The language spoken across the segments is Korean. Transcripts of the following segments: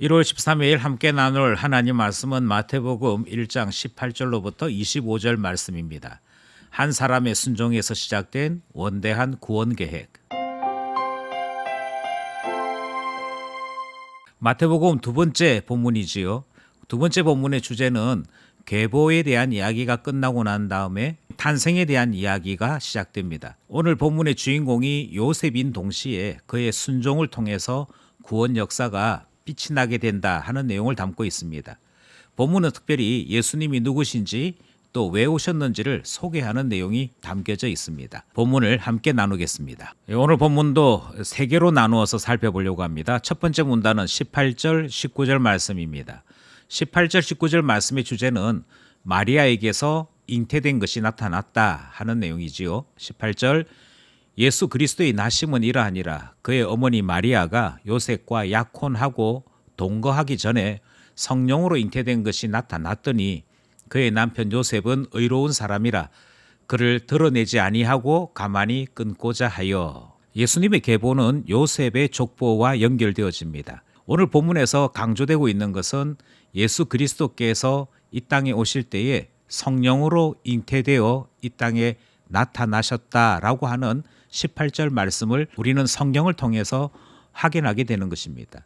1월 13일 함께 나눌 하나님 말씀은 마태복음 1장 18절로부터 25절 말씀입니다. 한 사람의 순종에서 시작된 원대한 구원 계획. 마태복음 두 번째 본문이지요. 두 번째 본문의 주제는 계보에 대한 이야기가 끝나고 난 다음에 탄생에 대한 이야기가 시작됩니다. 오늘 본문의 주인공이 요셉인 동시에 그의 순종을 통해서 구원 역사가 빛이 나게 된다 하는 내용을 담고 있습니다. 본문은 특별히 예수님이 누구신지 또 왜 오셨는지를 소개하는 내용이 담겨져 있습니다. 본문을 함께 나누겠습니다. 오늘 본문도 세 개로 나누어서 살펴보려고 합니다. 첫 번째 문단은 18절, 19절 말씀입니다. 18절, 19절 말씀의 주제는 마리아에게서 잉태된 것이 나타났다 하는 내용이지요. 18절, 예수 그리스도의 나심은 이러하니라. 그의 어머니 마리아가 요셉과 약혼하고 동거하기 전에 성령으로 잉태된 것이 나타났더니 그의 남편 요셉은 의로운 사람이라 그를 드러내지 아니하고 가만히 끊고자 하여. 예수님의 계보는 요셉의 족보와 연결되어집니다. 오늘 본문에서 강조되고 있는 것은 예수 그리스도께서 이 땅에 오실 때에 성령으로 잉태되어 이 땅에 나타나셨다라고 하는 18절 말씀을 우리는 성경을 통해서 확인하게 되는 것입니다.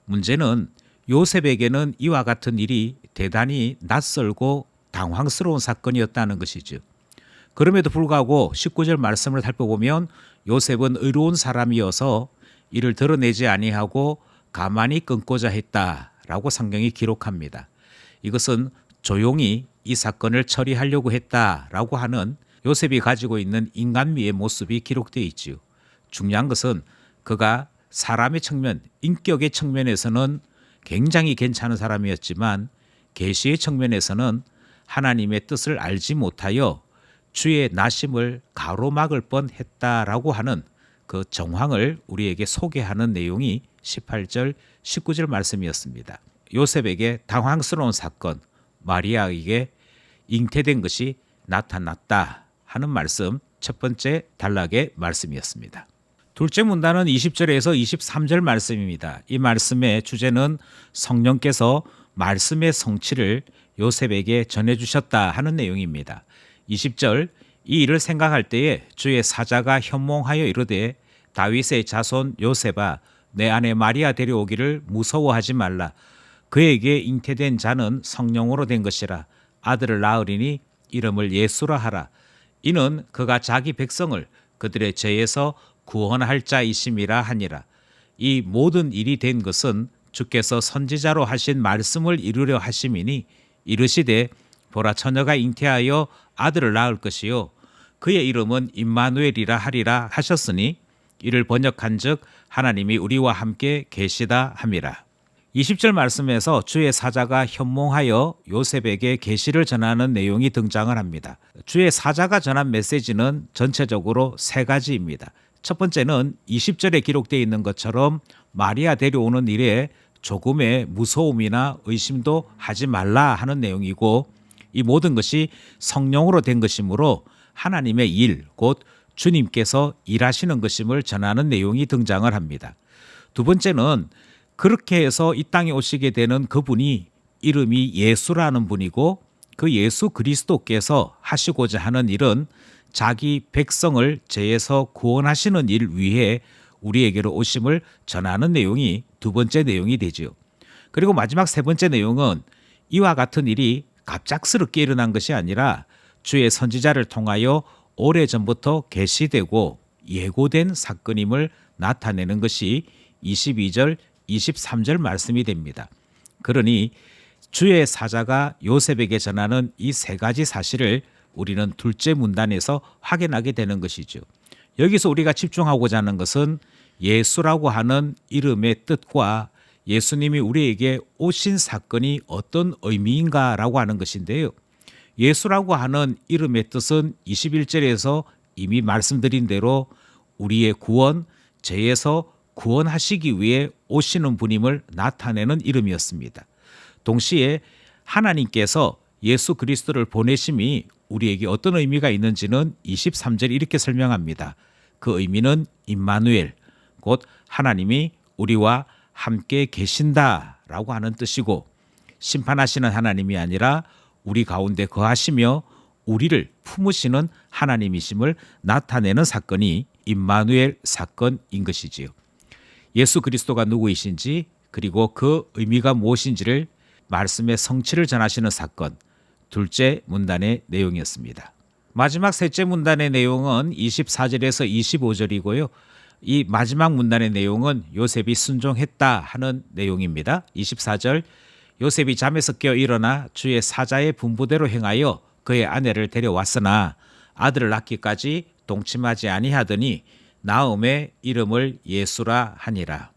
문제는 요셉에게는 이와 같은 일이 대단히 낯설고 당황스러운 사건이었다는 것이죠. 그럼에도 불구하고 19절 말씀을 살펴보면 요셉은 의로운 사람이어서 이를 드러내지 아니하고 가만히 끊고자 했다라고 성경이 기록합니다. 이것은 조용히 이 사건을 처리하려고 했다라고 하는 요셉이 가지고 있는 인간미의 모습이 기록되어 있지요. 중요한 것은 그가 사람의 측면, 인격의 측면에서는 굉장히 괜찮은 사람이었지만 계시의 측면에서는 하나님의 뜻을 알지 못하여 주의 나심을 가로막을 뻔했다라고 하는 그 정황을 우리에게 소개하는 내용이 18절, 19절 말씀이었습니다. 요셉에게 당황스러운 사건, 마리아에게 잉태된 것이 나타났다 하는 말씀, 첫 번째 단락의 말씀이었습니다. 둘째 문단은 20절에서 23절 말씀입니다. 이 말씀의 주제는 성령께서 말씀의 성취를 요셉에게 전해주셨다 하는 내용입니다. 20절, 이 일을 생각할 때에 주의 사자가 현몽하여 이르되 다윗의 자손 요셉아 내 아내 마리아 데려오기를 무서워하지 말라. 그에게 잉태된 자는 성령으로 된 것이라. 아들을 낳으리니 이름을 예수라 하라. 이는 그가 자기 백성을 그들의 죄에서 구원할 자이심이라 하니라. 이 모든 일이 된 것은 주께서 선지자로 하신 말씀을 이루려 하심이니 이르시되 보라 처녀가 잉태하여 아들을 낳을 것이요 그의 이름은 임마누엘이라 하리라 하셨으니 이를 번역한즉 하나님이 우리와 함께 계시다 함이라. 20절 말씀에서 주의 사자가 현몽하여 요셉에게 계시를 전하는 내용이 등장을 합니다. 주의 사자가 전한 메시지는 전체적으로 세 가지입니다. 첫 번째는 20절에 기록되어 있는 것처럼 마리아 데려오는 일에 조금의 무서움이나 의심도 하지 말라 하는 내용이고 이 모든 것이 성령으로 된 것이므로 하나님의 일, 곧 주님께서 일하시는 것임을 전하는 내용이 등장을 합니다. 두 번째는 그렇게 해서 이 땅에 오시게 되는 그분이 이름이 예수라는 분이고 그 예수 그리스도께서 하시고자 하는 일은 자기 백성을 죄에서 구원하시는 일 위해 우리에게로 오심을 전하는 내용이 두 번째 내용이 되지요. 그리고 마지막 세 번째 내용은 이와 같은 일이 갑작스럽게 일어난 것이 아니라 주의 선지자를 통하여 오래전부터 계시되고 예고된 사건임을 나타내는 것이 22절, 23절 말씀이 됩니다. 그러니 주의 사자가 요셉에게 전하는 이 세 가지 사실을 우리는 둘째 문단에서 확인하게 되는 것이죠. 여기서 우리가 집중하고자 하는 것은 예수라고 하는 이름의 뜻과 예수님이 우리에게 오신 사건이 어떤 의미인가라고 하는 것인데요. 예수라고 하는 이름의 뜻은 21절에서 이미 말씀드린 대로 우리의 구원, 죄에서 구원하시기 위해 오시는 분임을 나타내는 이름이었습니다. 동시에 하나님께서 예수 그리스도를 보내심이 우리에게 어떤 의미가 있는지는 23절에 이렇게 설명합니다. 그 의미는 임마누엘, 곧 하나님이 우리와 함께 계신다라고 하라고 하는 뜻이고, 심판하시는 하나님이 아니라 우리 가운데 거하시며 우리를 품으시는 하나님이심을 나타내는 사건이 임마누엘 사건인 것이지요. 예수 그리스도가 누구이신지, 그리고 그 의미가 무엇인지를 말씀의 성취를 전하시는 사건, 둘째 문단의 내용이었습니다. 마지막 셋째 문단의 내용은 24절에서 25절이고요. 이 마지막 문단의 내용은 요셉이 순종했다 하는 내용입니다. 24절, 요셉이 잠에서 깨어 일어나 주의 사자의 분부대로 행하여 그의 아내를 데려왔으나 아들을 낳기까지 동침하지 아니하더니 나음의 이름을 예수라 하니라.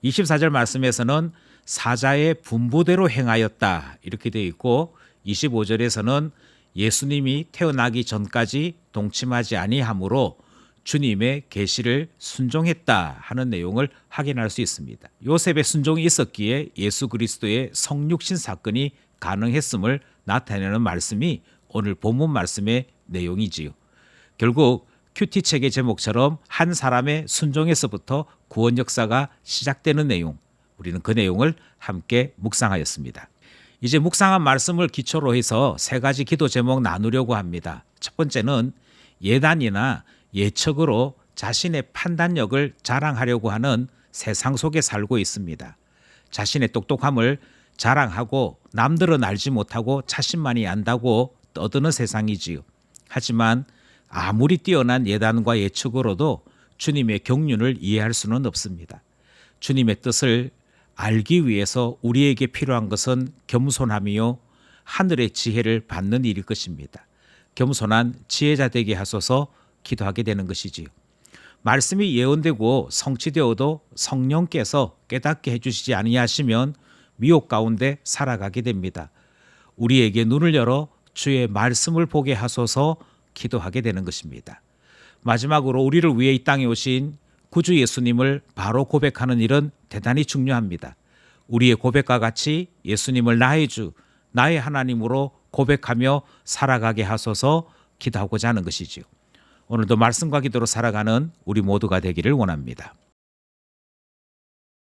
24절 말씀에서는 사자의 분부대로 행하였다 이렇게 되어 있고, 25절에서는 예수님이 태어나기 전까지 동침하지 아니하므로 주님의 계시를 순종했다 하는 내용을 확인할 수 있습니다. 요셉의 순종이 있었기에 예수 그리스도의 성육신 사건이 가능했음을 나타내는 말씀이 오늘 본문 말씀의 내용이지요. 결국 큐티 책의 제목처럼 한 사람의 순종에서부터 구원 역사가 시작되는 내용, 우리는 그 내용을 함께 묵상하였습니다. 이제 묵상한 말씀을 기초로 해서 세 가지 기도 제목 나누려고 합니다. 첫 번째는 예단이나 예측으로 자신의 판단력을 자랑하려고 하는 세상 속에 살고 있습니다. 자신의 똑똑함을 자랑하고 남들은 알지 못하고 자신만이 안다고 떠드는 세상이지요. 하지만 아무리 뛰어난 예단과 예측으로도 주님의 경륜을 이해할 수는 없습니다. 주님의 뜻을 알기 위해서 우리에게 필요한 것은 겸손함이요 하늘의 지혜를 받는 일일 것입니다. 겸손한 지혜자 되게 하소서 기도하게 되는 것이지요. 말씀이 예언되고 성취되어도 성령께서 깨닫게 해주시지 아니하시면 미혹 가운데 살아가게 됩니다. 우리에게 눈을 열어 주의 말씀을 보게 하소서 기도하게 되는 것입니다. 마지막으로 우리를 위해 이 땅에 오신 구주 예수님을 바로 고백하는 일은 대단히 중요합니다. 우리의 고백과 같이 예수님을 나의 주, 나의 하나님으로 고백하며 살아가게 하소서 기도하고자 하는 것이지요. 오늘도 말씀과 기도로 살아가는 우리 모두가 되기를 원합니다.